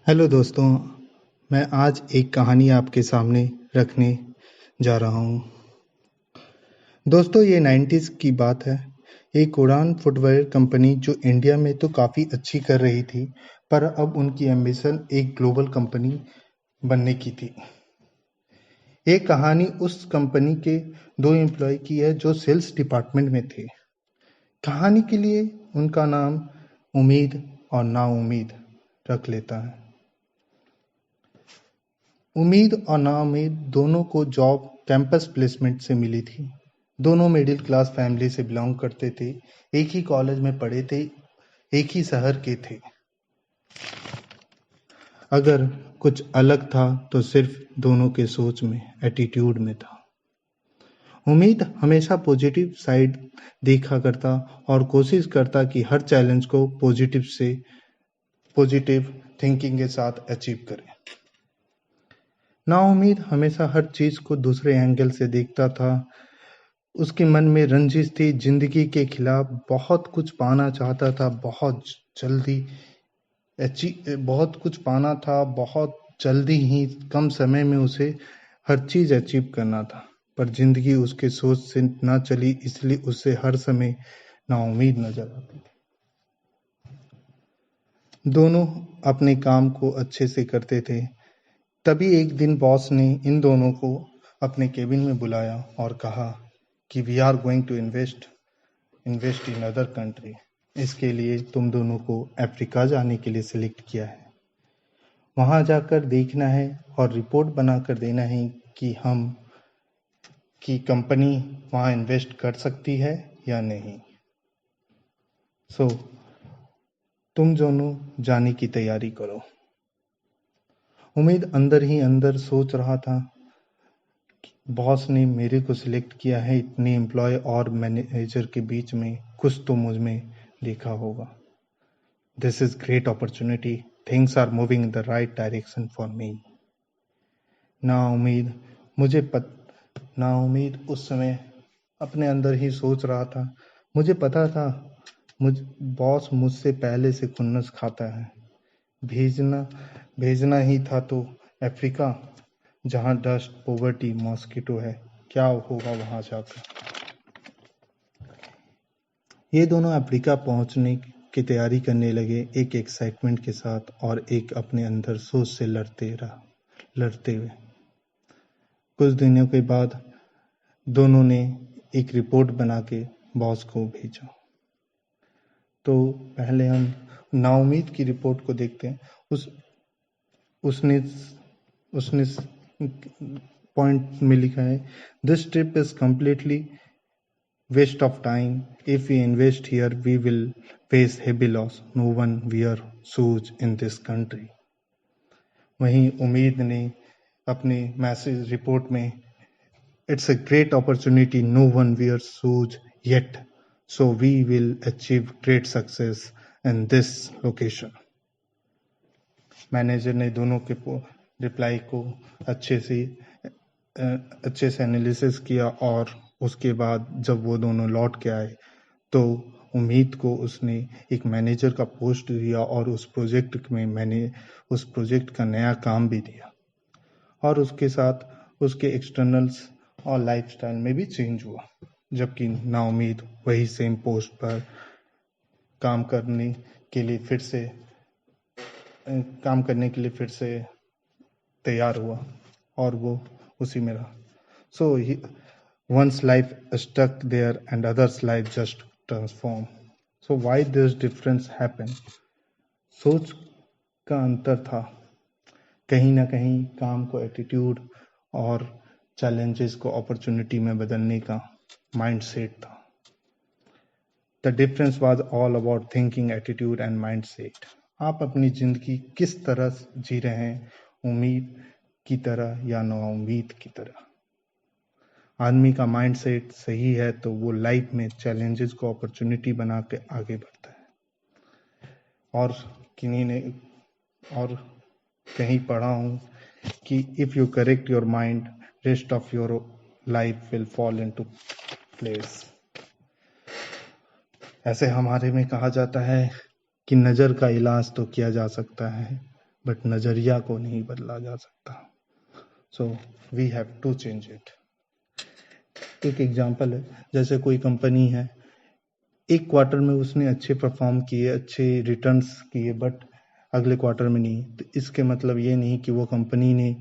Hello दोस्तों, मैं आज एक कहानी आपके सामने रखने जा रहा हूँ। दोस्तों, ये 90s की बात है। एक उड़ान फुटवेयर कंपनी जो इंडिया में तो काफ़ी अच्छी कर रही थी, पर अब उनकी एम्बिशन एक ग्लोबल कंपनी बनने की थी। ये कहानी उस कंपनी के 2 एम्प्लॉय की है जो सेल्स डिपार्टमेंट में थे। कहानी के लिए उनका नाम उम्मीद और नाउम्मीद रख लेता है। उम्मीद और नाउम्मीद दोनों को जॉब कैंपस प्लेसमेंट से मिली थी। दोनों मिडिल क्लास फैमिली से बिलोंग करते थे, एक ही कॉलेज में पढ़े थे, एक ही शहर के थे। अगर कुछ अलग था तो सिर्फ दोनों के सोच में, एटीट्यूड में था। उम्मीद हमेशा पॉजिटिव साइड देखा करता और कोशिश करता कि हर चैलेंज को पॉजिटिव थिंकिंग के साथ अचीव करे। नाउम्मीद हमेशा हर चीज को दूसरे एंगल से देखता था। उसके मन में रंजिश थी, जिंदगी के खिलाफ बहुत कुछ पाना चाहता था, बहुत कुछ पाना था, बहुत जल्दी ही कम समय में उसे हर चीज अचीव करना था। पर जिंदगी उसके सोच से ना चली, इसलिए उसे हर समय नाउम्मीद नजर आती थी। दोनों अपने काम को अच्छे से करते थे। तभी एक दिन बॉस ने इन दोनों को अपने केबिन में बुलाया और कहा कि we are going to invest in other country. इसके लिए तुम दोनों को अफ्रीका जाने के लिए सिलेक्ट किया है। वहां जाकर देखना है और रिपोर्ट बनाकर देना है कि कंपनी वहां इन्वेस्ट कर सकती है या नहीं। सो तुम दोनों जाने की तैयारी करो। उम्मीद अंदर ही अंदर सोच रहा था, बॉस ने मेरे को सिलेक्ट किया है, इतने एम्प्लॉय और मैनेजर के बीच में कुछ तो मुझ में देखा होगा। This is great opportunity, things are moving in the right direction for me. नाउम्मीद नाउम्मीद उस समय अपने अंदर ही सोच रहा था, मुझे पता था बॉस मुझसे पहले से खुन्नस खाता है। भेजना ही था तो अफ्रीका, जहां डस्ट, पॉवर्टी, मॉस्किटो है। क्या होगा वहां जाकर। ये दोनों अफ्रीका पहुंचने की तैयारी करने लगे, एक एक्साइटमेंट के साथ और एक अपने अंदर सोच से लड़ते हुए। कुछ दिनों के बाद दोनों ने एक रिपोर्ट बना के बॉस को भेजा। तो पहले हम नाउम्मीद की रिपोर्ट को देखते हैं। उसने उसने पॉइंट में लिखा है, this trip is completely waste of time. If we invest here, we will face heavy loss. No one wear shoes in this country. वहीं उम्मीद ने अपने मैसेज रिपोर्ट में, it's a great opportunity, no one wears shoes yet, so we will achieve great success in this location. Manager ने दोनों के reply को अच्छे से एनालिसिस किया और उसके बाद जब वो दोनों लौट के आए तो उम्मीद को उसने एक मैनेजर का पोस्ट दिया और उस प्रोजेक्ट में मैंने उस प्रोजेक्ट का नया काम भी दिया और उसके साथ उसके एक्सटर्नल्स और लाइफस्टाइल में भी चेंज हुआ। जबकि नाउम्मीद वही सेम पोस्ट पर काम करने के लिए फिर से तैयार हुआ और वो उसी में रहा। So one's life stuck there and others' life just transform. So why this difference happen? सोच का अंतर था। कहीं ना कहीं काम को एटीट्यूड और चैलेंजेस को अपॉर्चुनिटी में बदलने का माइंडसेट था। The difference was all about thinking, attitude and mindset. आप अपनी जिंदगी किस तरह जी रहे हैं, उम्मीद की तरह या नाउम्मीद की तरह। आदमी का माइंडसेट सही है तो वो लाइफ में चैलेंजेस को अपॉर्चुनिटी बना के आगे बढ़ता है। और कहीं पढ़ा हूं कि if you correct your mind, rest of your life will fall into place. ऐसे हमारे में कहा जाता है कि नजर का इलाज तो किया जा सकता है, बट नजरिया को नहीं बदला जा सकता। So we have to change it. एक एग्जांपल है, जैसे कोई कंपनी है, एक क्वार्टर में उसने अच्छे परफॉर्म किए, अच्छे रिटर्न्स किए, बट अगले क्वार्टर में नहीं, तो इसके मतलब ये नहीं कि वो कंपनी ने